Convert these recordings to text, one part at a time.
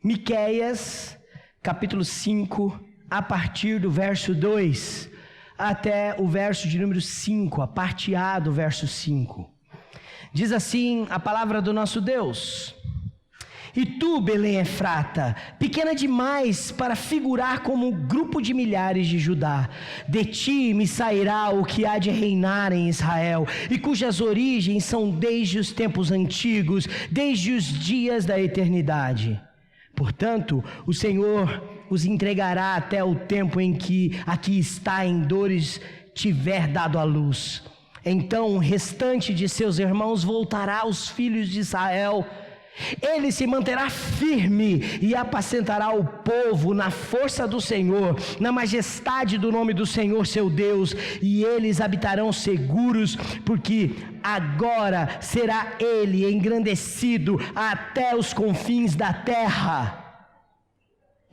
Miqueias, capítulo 5, a partir do verso 2 até o verso de número 5, a parte A do verso 5. Diz assim a palavra do nosso Deus: E tu, Belém Efrata, pequena demais para figurar como um grupo de milhares de Judá, de ti me sairá o que há de reinar em Israel, e cujas origens são desde os tempos antigos, desde os dias da eternidade. Portanto, o Senhor os entregará até o tempo em que aqui está em dores tiver dado à luz. Então o restante de seus irmãos voltará aos filhos de Israel. Ele se manterá firme e apacentará o povo na força do Senhor, na majestade do nome do Senhor seu Deus, e eles habitarão seguros, porque agora será ele engrandecido até os confins da terra.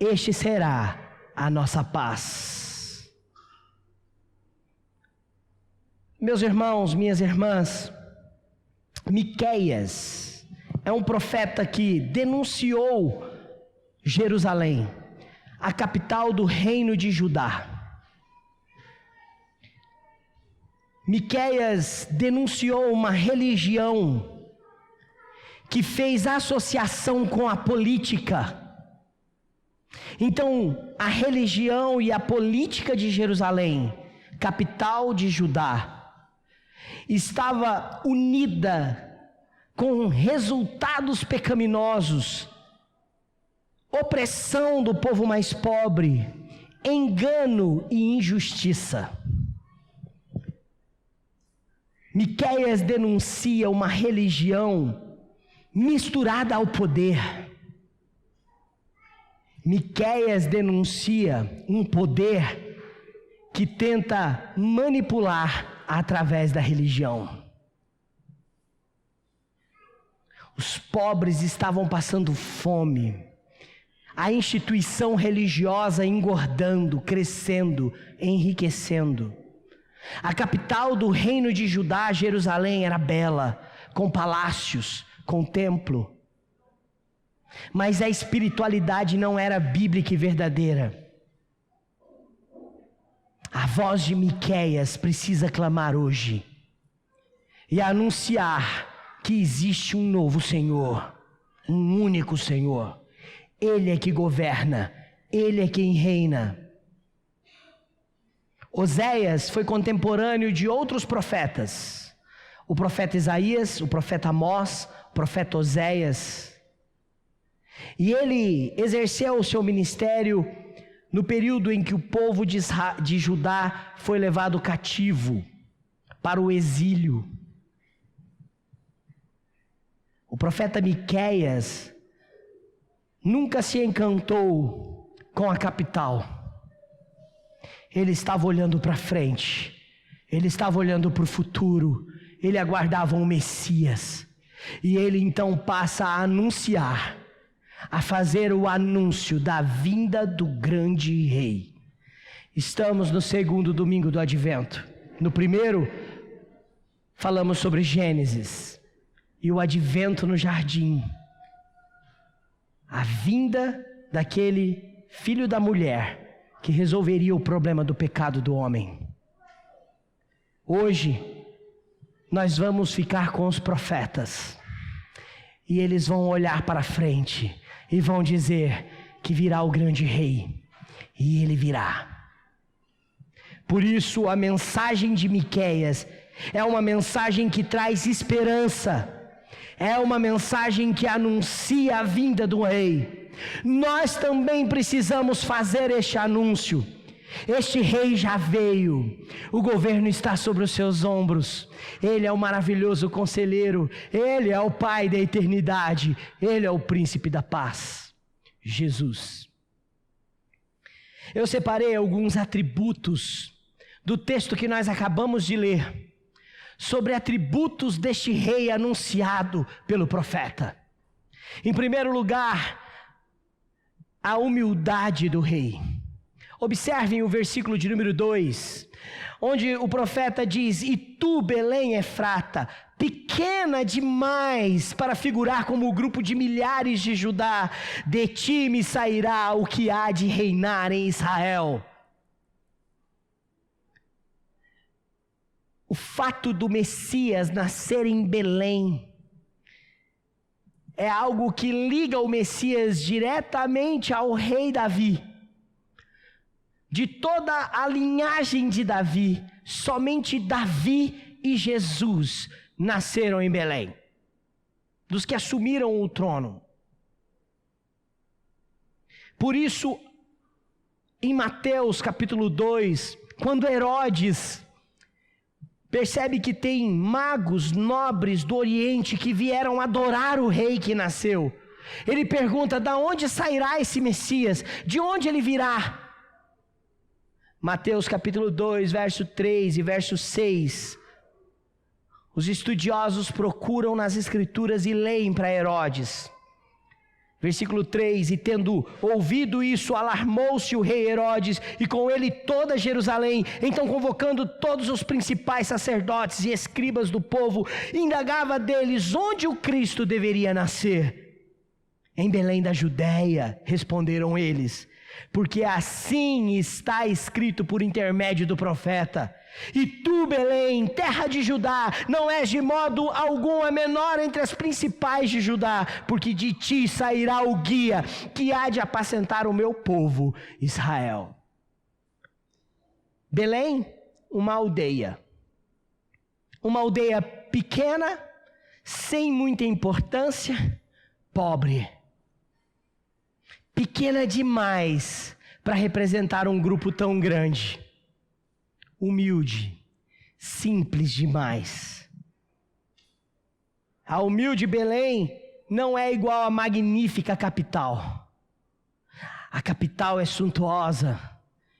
Este será a nossa paz. Meus irmãos, minhas irmãs, Miqueias é um profeta que denunciou Jerusalém, a capital do reino de Judá. Miqueias denunciou uma religião que fez associação com a política. Então, a religião e a política de Jerusalém, capital de Judá, estava unida com resultados pecaminosos, opressão do povo mais pobre, engano e injustiça. Miqueias denuncia uma religião misturada ao poder. Miqueias denuncia um poder que tenta manipular através da religião. Os pobres estavam passando fome, a instituição religiosa engordando, crescendo, enriquecendo. A capital do reino de Judá, Jerusalém, era bela, com palácios, com templo. Mas a espiritualidade não era bíblica e verdadeira. A voz de Miqueias precisa clamar hoje e anunciar que existe um novo Senhor, um único Senhor. Ele é que governa, Ele é quem reina. Oséias foi contemporâneo de outros profetas. O profeta Isaías, o profeta Amós, o profeta Oséias. E ele exerceu o seu ministério no período em que o povo de Judá foi levado cativo para o exílio. O profeta Miqueias nunca se encantou com a capital. Ele estava olhando para frente, ele estava olhando para o futuro, ele aguardava um Messias. E ele então passa a anunciar, a fazer o anúncio da vinda do grande rei. Estamos no segundo domingo do Advento. No primeiro, falamos sobre Gênesis e o advento no jardim. A vinda daquele filho da mulher que resolveria o problema do pecado do homem. Hoje, nós vamos ficar com os profetas. E eles vão olhar para frente e vão dizer que virá o grande rei, e ele virá. Por isso a mensagem de Miqueias é uma mensagem que traz esperança, é uma mensagem que anuncia a vinda do rei. Nós também precisamos fazer este anúncio. Este rei já veio, o governo está sobre os seus ombros. Ele é o maravilhoso conselheiro, ele é o Pai da eternidade, ele é o príncipe da paz, Jesus. Eu separei alguns atributos do texto que nós acabamos de ler, sobre atributos deste rei anunciado pelo profeta. Em primeiro lugar, a humildade do rei. Observem o versículo de número 2, onde o profeta diz: e tu, Belém Efrata, pequena demais para figurar como o grupo de milhares de Judá, de ti me sairá o que há de reinar em Israel. O fato do Messias nascer em Belém é algo que liga o Messias diretamente ao rei Davi. De toda a linhagem de Davi, somente Davi e Jesus nasceram em Belém, dos que assumiram o trono. Por isso, em Mateus capítulo 2, quando Herodes percebe que tem magos nobres do Oriente que vieram adorar o rei que nasceu, ele pergunta: de onde sairá esse Messias? De onde ele virá? Mateus capítulo 2, verso 3 e verso 6. Os estudiosos procuram nas escrituras e leem para Herodes. Versículo 3: e tendo ouvido isso, alarmou-se o rei Herodes, e com ele toda Jerusalém. Então, convocando todos os principais sacerdotes e escribas do povo, indagava deles onde o Cristo deveria nascer. Em Belém da Judéia, responderam eles, porque assim está escrito por intermédio do profeta: e tu, Belém, terra de Judá, não és de modo algum a menor entre as principais de Judá, porque de ti sairá o guia que há de apacentar o meu povo Israel. Belém, uma aldeia pequena, sem muita importância, pobre. Pequena demais para representar um grupo tão grande. Humilde, simples demais. A humilde Belém não é igual à magnífica capital. A capital é suntuosa,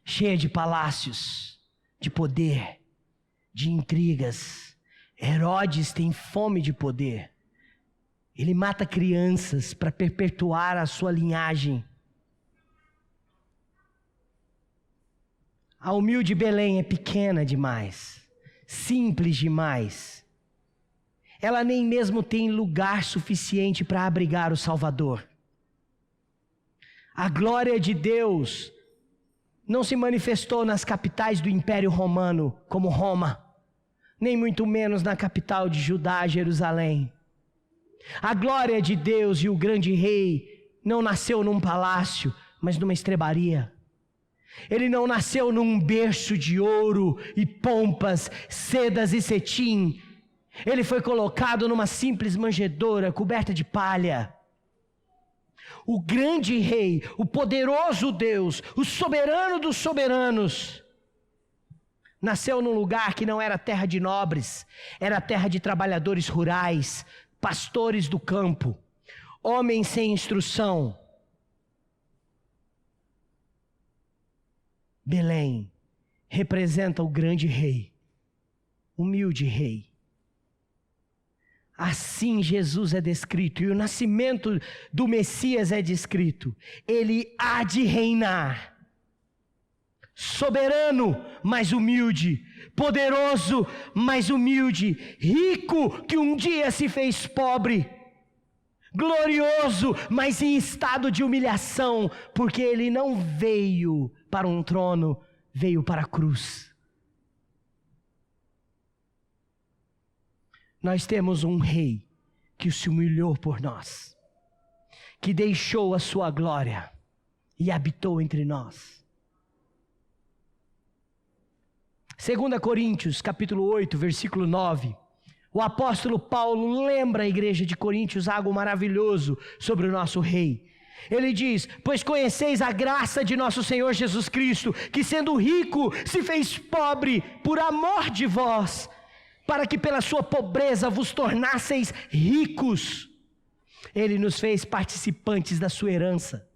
cheia de palácios, de poder, de intrigas. Herodes tem fome de poder. Ele mata crianças para perpetuar a sua linhagem. A humilde Belém é pequena demais, simples demais. Ela nem mesmo tem lugar suficiente para abrigar o Salvador. A glória de Deus não se manifestou nas capitais do Império Romano, como Roma, nem muito menos na capital de Judá, Jerusalém. A glória de Deus e o grande rei não nasceu num palácio, mas numa estrebaria. Ele não nasceu num berço de ouro e pompas, sedas e cetim. Ele foi colocado numa simples manjedoura coberta de palha. O grande rei, o poderoso Deus, o soberano dos soberanos, nasceu num lugar que não era terra de nobres, era terra de trabalhadores rurais, pastores do campo, homens sem instrução. Belém representa o grande rei, humilde rei. Assim Jesus é descrito, e o nascimento do Messias é descrito. Ele há de reinar, soberano, mas humilde, poderoso, mas humilde, rico, que um dia se fez pobre, glorioso, mas em estado de humilhação, porque ele não veio para um trono, veio para a cruz. Nós temos um rei que se humilhou por nós, que deixou a sua glória e habitou entre nós. 2 Coríntios, capítulo 8, versículo 9. O apóstolo Paulo lembra a igreja de Coríntios algo maravilhoso sobre o nosso rei. Ele diz: pois conheceis a graça de nosso Senhor Jesus Cristo, que sendo rico se fez pobre por amor de vós, para que pela sua pobreza vos tornasseis ricos. Ele nos fez participantes da sua herança.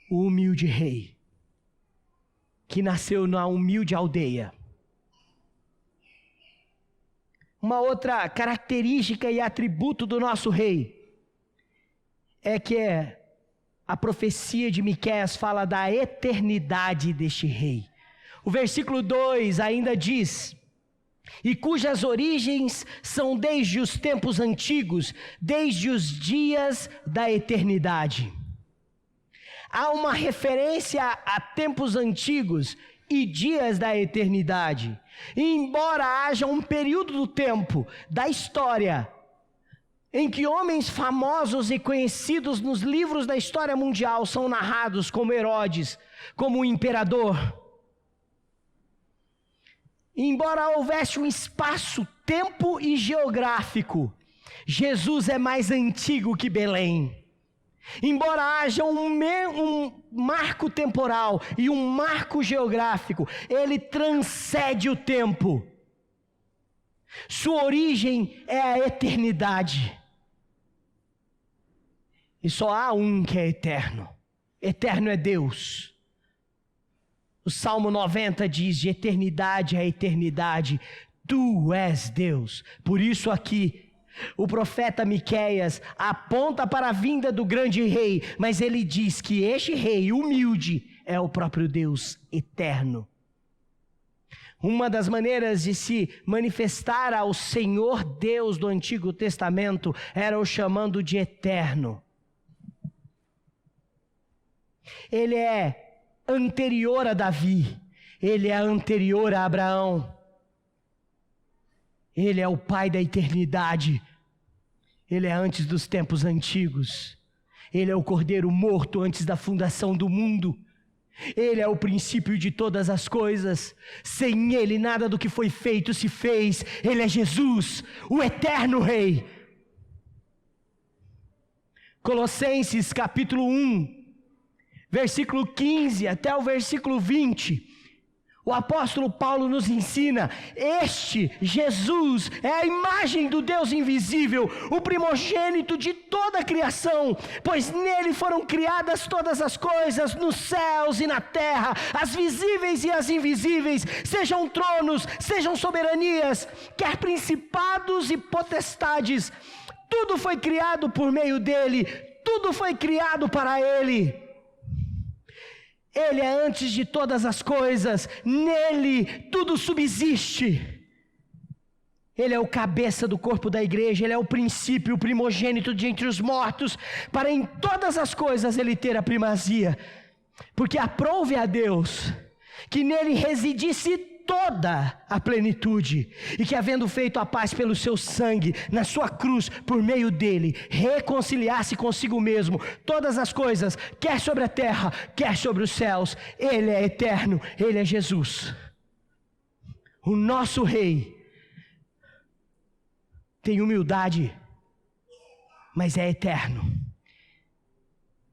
O humilde rei, que nasceu na humilde aldeia. Uma outra característica e atributo do nosso rei é que a profecia de Miqueias fala da eternidade deste rei. O versículo 2 ainda diz: e cujas origens são desde os tempos antigos, desde os dias da eternidade. Há uma referência a tempos antigos e dias da eternidade. E embora haja um período do tempo, da história, em que homens famosos e conhecidos nos livros da história mundial são narrados como Herodes, como o imperador. Embora houvesse um espaço, tempo e geográfico, Jesus é mais antigo que Belém. Embora haja um marco temporal e um marco geográfico, ele transcende o tempo. Sua origem é a eternidade. E só há um que é eterno. Eterno é Deus. O Salmo 90 diz: de eternidade a eternidade, tu és Deus. Por isso aqui, o profeta Miqueias aponta para a vinda do grande rei, mas ele diz que este rei humilde é o próprio Deus eterno. Uma das maneiras de se manifestar ao Senhor Deus do Antigo Testamento era o chamando de eterno. Ele é anterior a Davi, ele é anterior a Abraão, ele é o Pai da eternidade, ele é antes dos tempos antigos, ele é o Cordeiro morto antes da fundação do mundo, ele é o princípio de todas as coisas, sem ele nada do que foi feito se fez. Ele é Jesus, o eterno Rei. Colossenses capítulo 1, versículo 15 até o versículo 20, o apóstolo Paulo nos ensina: este Jesus é a imagem do Deus invisível, o primogênito de toda a criação, pois nele foram criadas todas as coisas, nos céus e na terra, as visíveis e as invisíveis, sejam tronos, sejam soberanias, quer principados e potestades, tudo foi criado por meio dele, tudo foi criado para ele. Ele é antes de todas as coisas, nele tudo subsiste. Ele é o cabeça do corpo da igreja, ele é o princípio, o primogênito de entre os mortos, para em todas as coisas ele ter a primazia. Porque aprouve a Deus que nele residisse toda a plenitude, e que havendo feito a paz pelo seu sangue, na sua cruz, por meio dele, reconciliasse consigo mesmo todas as coisas, quer sobre a terra, quer sobre os céus. Ele é eterno, ele é Jesus, o nosso Rei. Tem humildade, mas é eterno.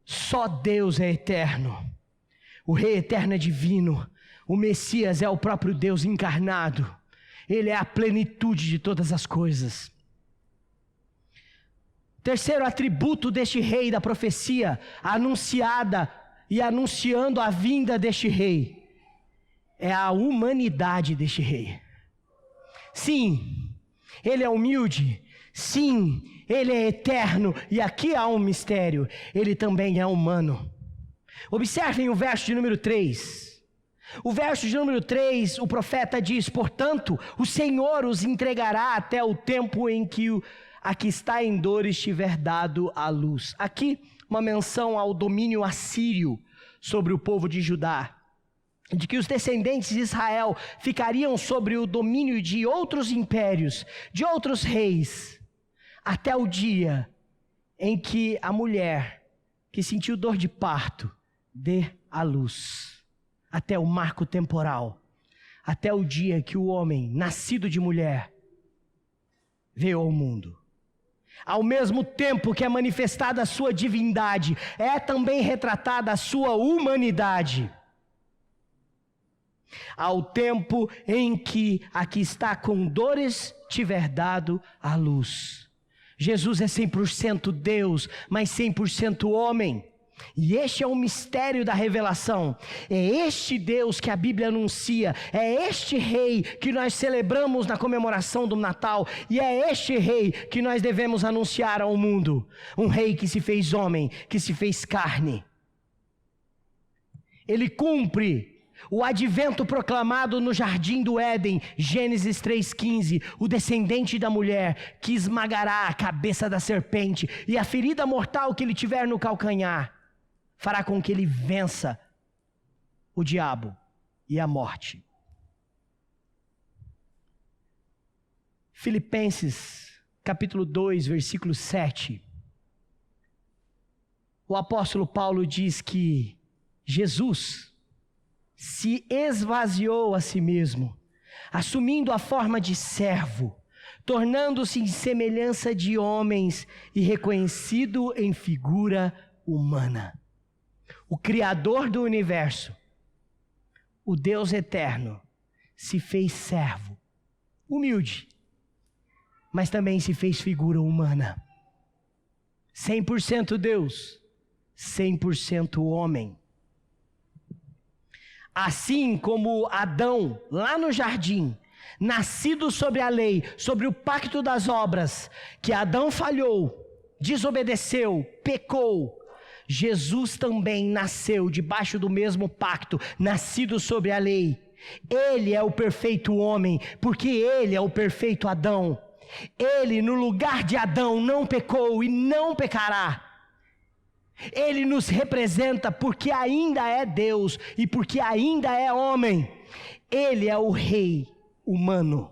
Só Deus é eterno. O Rei eterno é divino. O Messias é o próprio Deus encarnado. Ele é a plenitude de todas as coisas. Terceiro atributo deste rei da profecia, anunciada e anunciando a vinda deste rei, é a humanidade deste rei. Sim, ele é humilde. Sim, ele é eterno. E aqui há um mistério: ele também é humano. Observem o verso de número 3. O verso de número 3, o profeta diz: portanto, o Senhor os entregará até o tempo em que a que está em dor estiver dado à luz. Aqui, uma menção ao domínio assírio sobre o povo de Judá, de que os descendentes de Israel ficariam sobre o domínio de outros impérios, de outros reis, até o dia em que a mulher que sentiu dor de parto dê à luz. Até o marco temporal, até o dia que o homem, nascido de mulher, veio ao mundo. Ao mesmo tempo que é manifestada a sua divindade, é também retratada a sua humanidade. Ao tempo em que a que está com dores tiver dado à luz. Jesus é 100% Deus, mas 100% homem. E este é o mistério da revelação. É este Deus que a Bíblia anuncia. É este rei que nós celebramos na comemoração do Natal. E é este rei que nós devemos anunciar ao mundo. Um rei que se fez homem, que se fez carne. Ele cumpre o advento proclamado no jardim do Éden, Gênesis 3,15, o descendente da mulher que esmagará a cabeça da serpente, e a ferida mortal que ele tiver no calcanhar fará com que ele vença o diabo e a morte. Filipenses capítulo 2, versículo 7. O apóstolo Paulo diz que Jesus se esvaziou a si mesmo, assumindo a forma de servo, tornando-se em semelhança de homens e reconhecido em figura humana. O Criador do universo, o Deus eterno, se fez servo, humilde, mas também se fez figura humana. 100% Deus, 100% homem. Assim como Adão, lá no jardim, nascido sobre a lei, sobre o pacto das obras, que Adão falhou, desobedeceu, pecou, Jesus também nasceu debaixo do mesmo pacto, nascido sobre a lei. Ele é o perfeito homem, porque ele é o perfeito Adão. Ele, no lugar de Adão, não pecou e não pecará. Ele nos representa porque ainda é Deus e porque ainda é homem. Ele é o rei humano,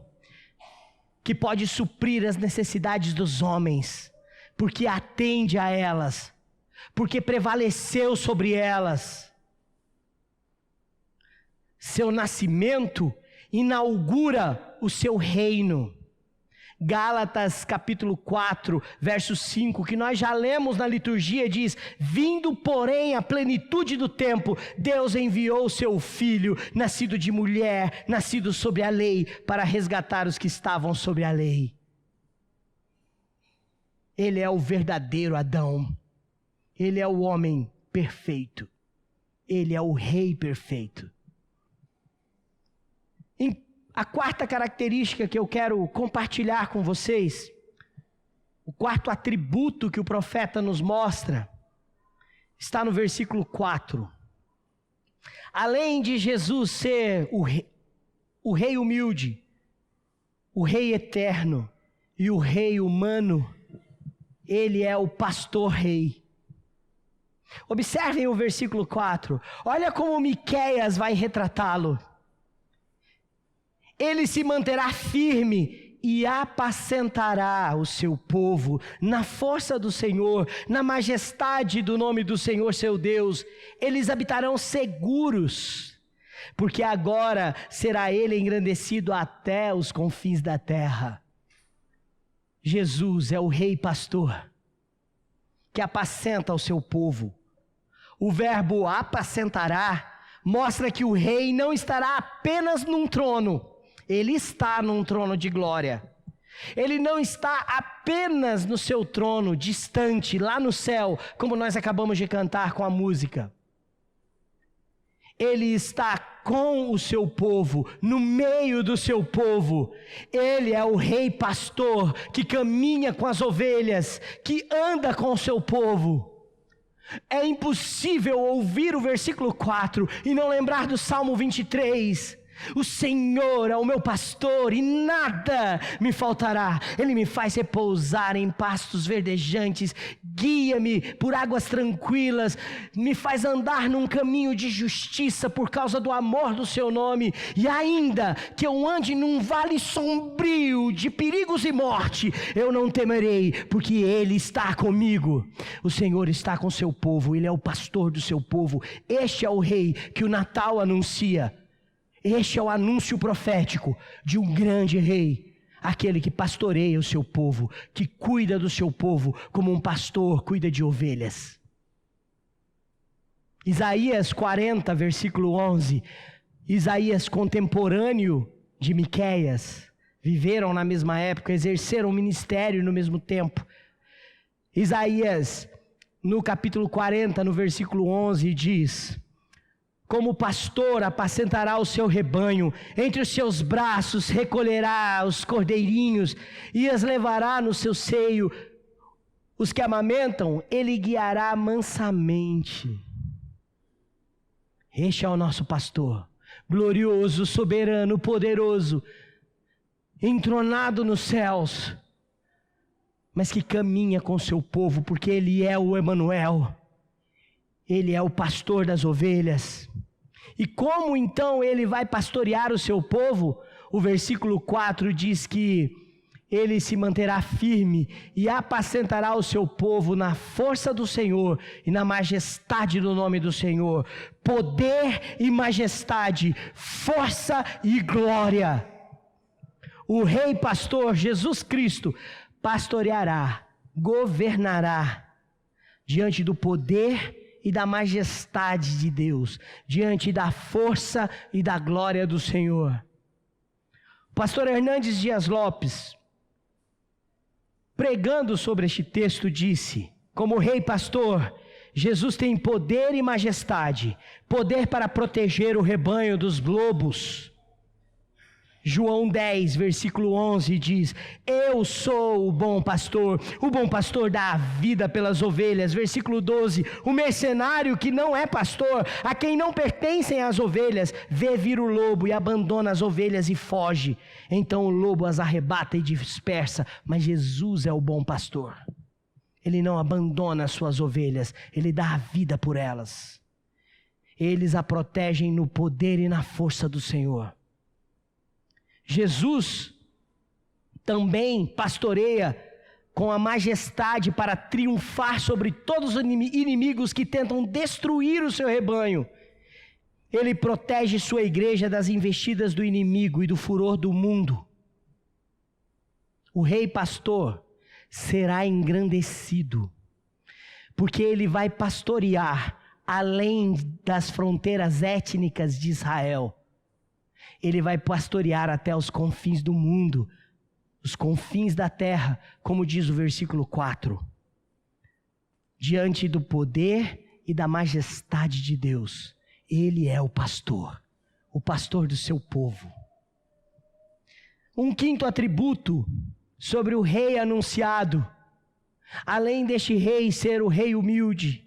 que pode suprir as necessidades dos homens, porque atende a elas, porque prevaleceu sobre elas. Seu nascimento inaugura o seu reino. Gálatas capítulo 4, verso 5, que nós já lemos na liturgia, diz: vindo porém a plenitude do tempo, Deus enviou o seu Filho, nascido de mulher, nascido sobre a lei, para resgatar os que estavam sobre a lei. Ele é o verdadeiro Adão. Ele é o homem perfeito. Ele é o rei perfeito. A quarta característica que eu quero compartilhar com vocês, o quarto atributo que o profeta nos mostra, está no versículo 4. Além de Jesus ser o rei humilde, o rei eterno e o rei humano, ele é o pastor rei. Observem o versículo 4. Olha como Miqueias vai retratá-lo. Ele se manterá firme e apacentará o seu povo na força do Senhor, na majestade do nome do Senhor seu Deus. Eles habitarão seguros, porque agora será ele engrandecido até os confins da terra. Jesus é o rei pastor, que apacenta o seu povo. O verbo apacentará mostra que o rei não estará apenas num trono. Ele está num trono de glória. Ele não está apenas no seu trono, distante, lá no céu, como nós acabamos de cantar com a música. Ele está com o seu povo, no meio do seu povo. Ele é o rei pastor que caminha com as ovelhas, que anda com o seu povo. É impossível ouvir o versículo 4 e não lembrar do Salmo 23. O Senhor é o meu pastor e nada me faltará. Ele me faz repousar em pastos verdejantes, guia-me por águas tranquilas, me faz andar num caminho de justiça por causa do amor do seu nome. E ainda que eu ande num vale sombrio de perigos e morte, eu não temerei, porque Ele está comigo. O Senhor está com seu povo, Ele é o pastor do seu povo. Este é o rei que o Natal anuncia. Este é o anúncio profético de um grande rei, aquele que pastoreia o seu povo, que cuida do seu povo como um pastor cuida de ovelhas. Isaías 40, versículo 11, Isaías contemporâneo de Miqueias, viveram na mesma época, exerceram o ministério no mesmo tempo. Isaías, no capítulo 40, no versículo 11, diz: como pastor apacentará o seu rebanho, entre os seus braços recolherá os cordeirinhos e as levará no seu seio. Os que amamentam, ele guiará mansamente. Este é o nosso pastor, glorioso, soberano, poderoso, entronado nos céus, mas que caminha com o seu povo, porque ele é o Emanuel. Ele é o pastor das ovelhas. E como então ele vai pastorear o seu povo? O versículo 4 diz que ele se manterá firme e apacentará o seu povo na força do Senhor e na majestade do nome do Senhor. Poder e majestade, força e glória. O Rei Pastor Jesus Cristo pastoreará, governará diante do poder e da majestade de Deus, diante da força e da glória do Senhor. O pastor Hernandes Dias Lopes, pregando sobre este texto, disse: como Rei Pastor, Jesus tem poder e majestade, poder para proteger o rebanho dos lobos. João 10, versículo 11 diz: eu sou o bom pastor dá a vida pelas ovelhas. Versículo 12: o mercenário que não é pastor, a quem não pertencem as ovelhas, vê vir o lobo e abandona as ovelhas e foge. Então o lobo as arrebata e dispersa, mas Jesus é o bom pastor. Ele não abandona as suas ovelhas, ele dá a vida por elas. Eles a protegem no poder e na força do Senhor. Jesus também pastoreia com a majestade para triunfar sobre todos os inimigos que tentam destruir o seu rebanho. Ele protege sua igreja das investidas do inimigo e do furor do mundo. O Rei Pastor será engrandecido, porque ele vai pastorear além das fronteiras étnicas de Israel. Ele vai pastorear até os confins do mundo, os confins da terra, como diz o versículo 4. Diante do poder e da majestade de Deus, ele é o pastor do seu povo. Um quinto atributo sobre o rei anunciado, além deste rei ser o rei humilde,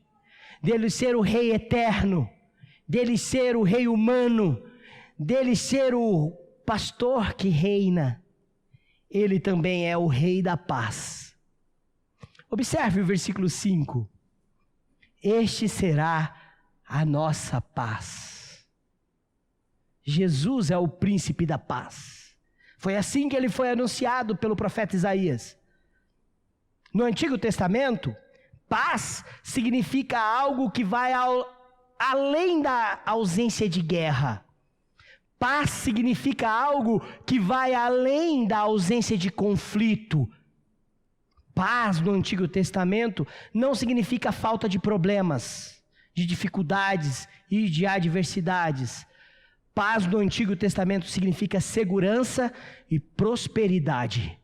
dele ser o rei eterno, dele ser o rei humano, dele ser o pastor que reina, ele também é o rei da paz. Observe o versículo 5. Este será a nossa paz. Jesus é o príncipe da paz. Foi assim que ele foi anunciado pelo profeta Isaías. No Antigo Testamento, paz significa algo que vai além da ausência de guerra. Paz significa algo que vai além da ausência de conflito. Paz no Antigo Testamento não significa falta de problemas, de dificuldades e de adversidades. Paz no Antigo Testamento significa segurança e prosperidade.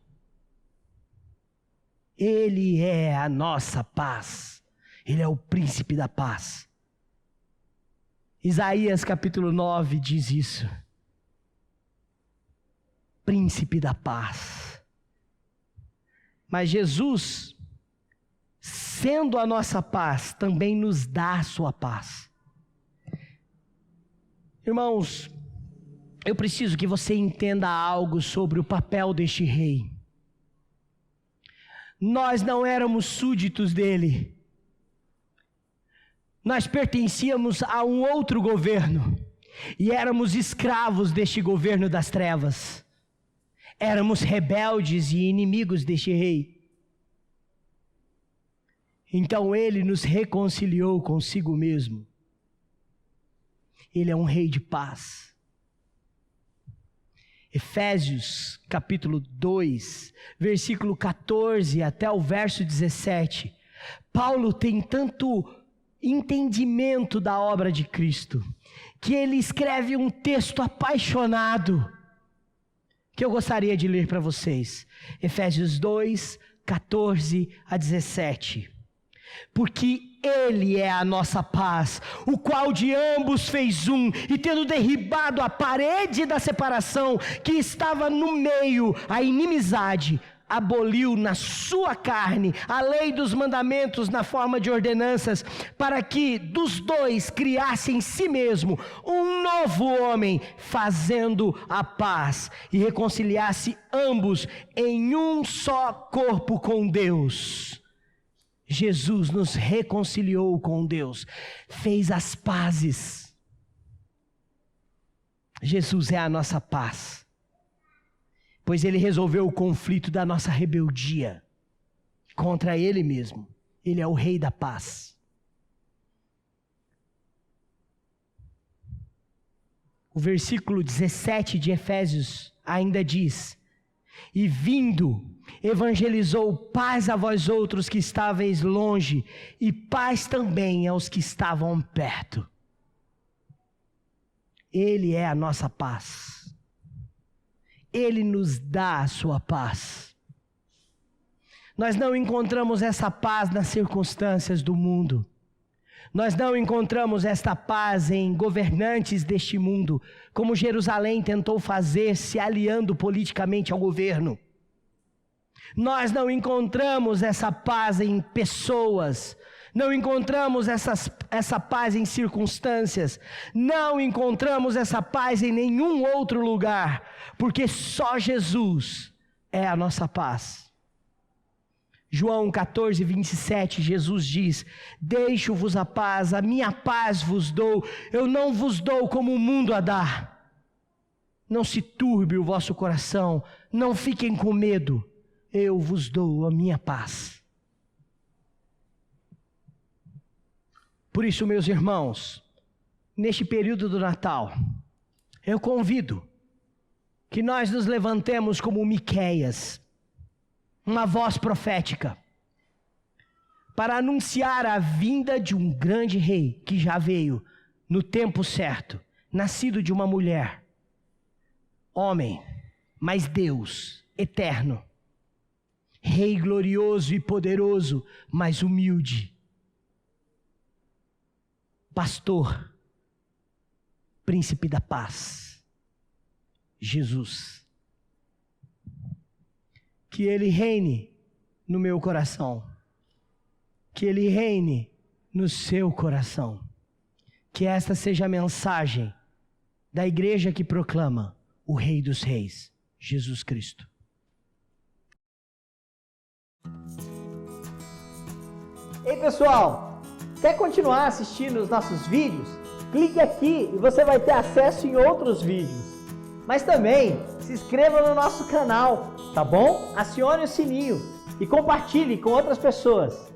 Ele é a nossa paz. Ele é o príncipe da paz. Isaías capítulo 9 diz isso. Príncipe da paz. Mas Jesus, sendo a nossa paz, também nos dá a sua paz. Irmãos, eu preciso que você entenda algo sobre o papel deste rei. Nós não éramos súditos dele. Nós pertencíamos a um outro governo e éramos escravos deste governo das trevas. Éramos rebeldes e inimigos deste rei. Então ele nos reconciliou consigo mesmo. Ele é um rei de paz. Efésios capítulo 2, versículo 14 até o verso 17. Paulo tem tanto entendimento da obra de Cristo, que ele escreve um texto apaixonado, que eu gostaria de ler para vocês. Efésios 2, 14 a 17. Porque Ele é a nossa paz, o qual de ambos fez um, e tendo derribado a parede da separação que estava no meio, a inimizade, aboliu na sua carne a lei dos mandamentos na forma de ordenanças, para que dos dois criasse em si mesmo um novo homem, fazendo a paz, e reconciliasse ambos em um só corpo com Deus. Jesus nos reconciliou com Deus, fez as pazes. Jesus é a nossa paz, pois Ele resolveu o conflito da nossa rebeldia contra Ele mesmo. Ele é o Rei da paz. O versículo 17 de Efésios ainda diz: e vindo, evangelizou paz a vós outros que estáveis longe, e paz também aos que estavam perto. Ele é a nossa paz. Ele nos dá a sua paz. Nós não encontramos essa paz nas circunstâncias do mundo. Nós não encontramos esta paz em governantes deste mundo, como Jerusalém tentou fazer, se aliando politicamente ao governo. Nós não encontramos essa paz em pessoas, não encontramos essa paz em circunstâncias, não encontramos essa paz em nenhum outro lugar, porque só Jesus é a nossa paz. João 14, 27, Jesus diz: deixo-vos a paz, a minha paz vos dou, eu não vos dou como o mundo a dá. Não se turbe o vosso coração, não fiquem com medo, eu vos dou a minha paz. Por isso, meus irmãos, neste período do Natal, eu convido que nós nos levantemos como Miqueias, uma voz profética, para anunciar a vinda de um grande rei que já veio no tempo certo, nascido de uma mulher, homem, mas Deus, eterno, rei glorioso e poderoso, mas humilde, pastor, príncipe da paz, Jesus. Que Ele reine no meu coração, que Ele reine no seu coração, que esta seja a mensagem da igreja que proclama o Rei dos Reis, Jesus Cristo. Ei pessoal, quer continuar assistindo os nossos vídeos? Clique aqui e você vai ter acesso em outros vídeos. Mas também se inscreva no nosso canal, tá bom? Acione o sininho e compartilhe com outras pessoas.